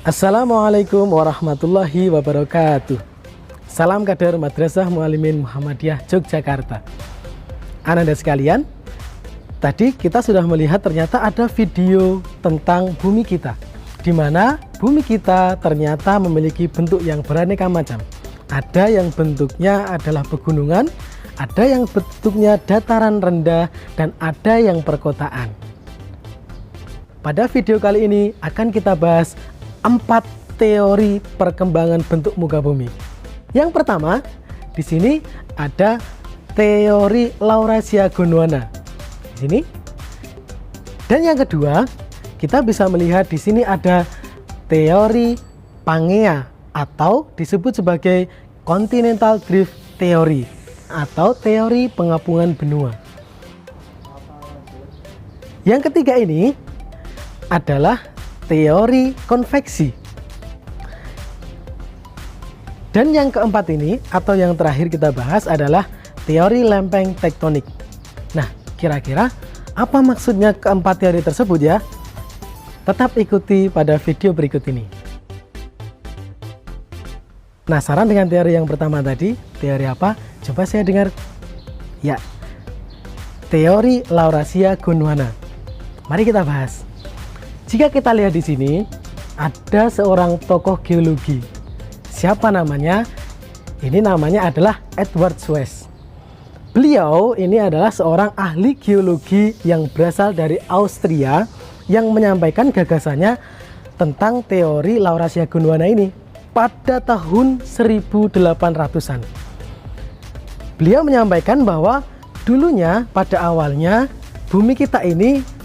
Assalamualaikum warahmatullahi wabarakatuh. Salam kader Madrasah Muallimin Muhammadiyah Yogyakarta. Ananda sekalian, tadi kita sudah melihat ternyata ada video tentang bumi kita, di mana bumi kita ternyata memiliki bentuk yang beraneka macam. Ada yang bentuknya adalah pegunungan, ada yang bentuknya dataran rendah, dan ada yang perkotaan. Pada video kali ini akan kita bahas 4 teori perkembangan bentuk muka bumi. Yang pertama, di sini ada teori Laurasia Gondwana. Di sini. Dan yang kedua, kita bisa melihat di sini ada teori Pangea atau disebut sebagai Continental Drift Theory atau teori pengapungan benua. Yang ketiga ini adalah teori konveksi. Dan yang keempat ini atau yang terakhir kita bahas adalah teori lempeng tektonik. Nah, kira-kira apa maksudnya keempat teori tersebut ya? Tetap ikuti pada video berikut ini. Penasaran dengan teori yang pertama tadi? Teori apa? Coba saya dengar. Ya, teori Laurasia Gondwana. Mari kita bahas. Jika kita lihat di sini, ada seorang tokoh geologi. Siapa namanya? Ini namanya adalah Edward Suess. Beliau ini adalah seorang ahli geologi yang berasal dari Austria yang menyampaikan gagasannya tentang teori Laurasia Gondwana ini pada tahun 1800-an. Beliau menyampaikan bahwa dulunya pada awalnya bumi kita ini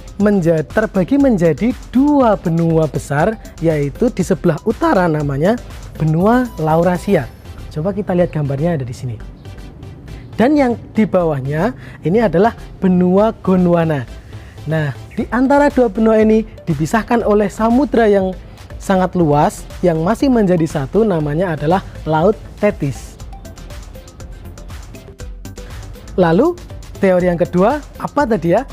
terbagi menjadi 2 benua besar, yaitu di sebelah utara namanya benua Laurasia. Coba kita lihat gambarnya ada di sini. Dan yang di bawahnya ini adalah benua Gondwana. Nah, di antara 2 benua ini dipisahkan oleh samudra yang sangat luas yang masih menjadi satu, namanya adalah Laut Tethys. Lalu teori yang kedua apa tadi ya?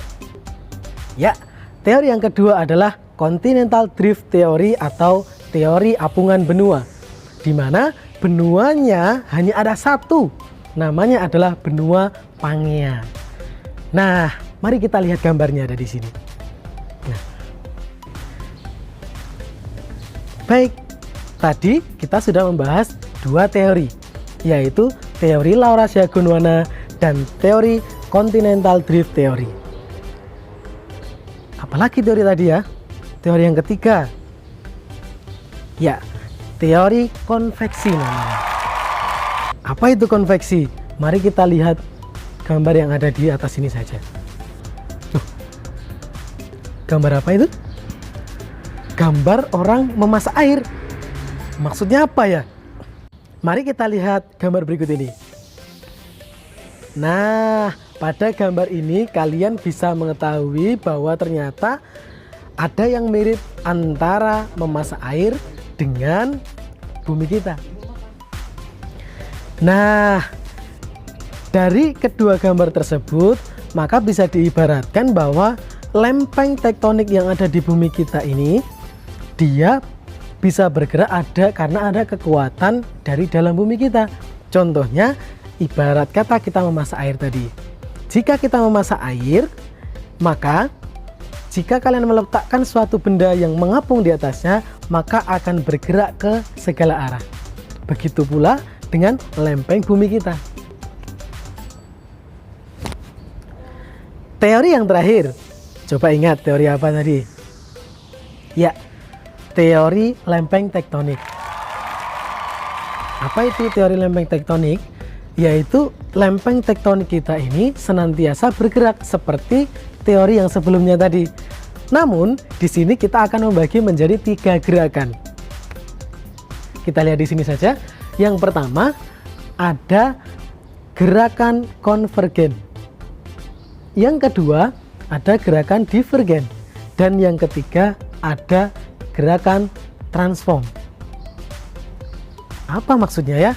Ya, teori yang kedua adalah Continental Drift Theory atau teori apungan benua, di mana benuanya hanya ada satu, namanya adalah benua Pangea. Nah, mari kita lihat gambarnya ada di sini. Nah, baik, tadi kita sudah membahas 2 teori, yaitu teori Laurasia Gondwana dan teori Continental Drift Theory. Apalagi teori tadi ya? Teori yang ketiga. Ya, teori konveksi namanya. Apa itu konveksi? Mari kita lihat gambar yang ada di atas ini saja. Gambar apa itu? Gambar orang memasak air. Maksudnya apa ya? Mari kita lihat gambar berikut ini. Nah, pada gambar ini kalian bisa mengetahui bahwa ternyata ada yang mirip antara memasak air dengan bumi kita. Nah, dari kedua gambar tersebut maka bisa diibaratkan bahwa lempeng tektonik yang ada di bumi kita ini dia bisa bergerak karena ada kekuatan dari dalam bumi kita. Contohnya ibarat kata kita memasak air tadi. Jika kita memasak air, maka jika kalian meletakkan suatu benda yang mengapung di atasnya, maka akan bergerak ke segala arah. Begitu pula dengan lempeng bumi kita. Teori yang terakhir, coba ingat teori apa tadi? Ya, teori lempeng tektonik. Apa itu teori lempeng tektonik? Yaitu lempeng tektonik kita ini senantiasa bergerak seperti teori yang sebelumnya tadi. Namun di sini kita akan membagi menjadi 3 gerakan. Kita lihat di sini saja. Yang pertama ada gerakan konvergen. Yang kedua ada gerakan divergen. Dan yang ketiga ada gerakan transform. Apa maksudnya ya?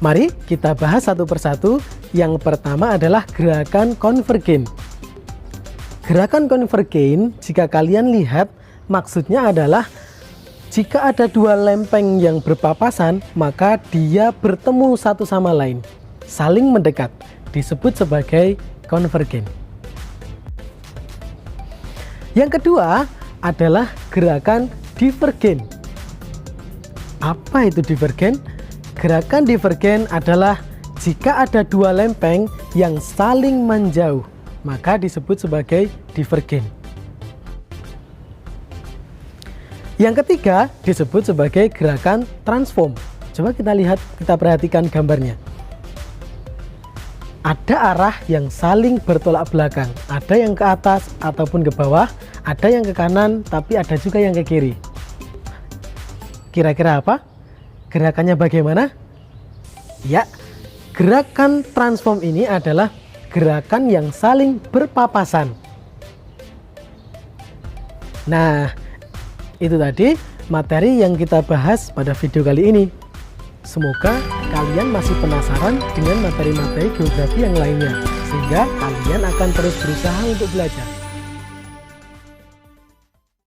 Mari kita bahas satu persatu. Yang pertama adalah gerakan konvergen. Gerakan konvergen, jika kalian lihat maksudnya adalah jika ada dua lempeng yang berpapasan, maka dia bertemu satu sama lain, saling mendekat, disebut sebagai konvergen. Yang kedua adalah gerakan divergen. Apa itu divergen? Gerakan divergen adalah jika ada dua lempeng yang saling menjauh, maka disebut sebagai divergen. Yang ketiga disebut sebagai gerakan transform. Coba kita perhatikan gambarnya. Ada arah yang saling bertolak belakang, ada yang ke atas ataupun ke bawah, ada yang ke kanan, tapi ada juga yang ke kiri. Kira-kira apa? Gerakannya bagaimana? Ya, gerakan transform ini adalah gerakan yang saling berpapasan. Nah, itu tadi materi yang kita bahas pada video kali ini. Semoga kalian masih penasaran dengan materi-materi geografi yang lainnya, sehingga kalian akan terus berusaha untuk belajar.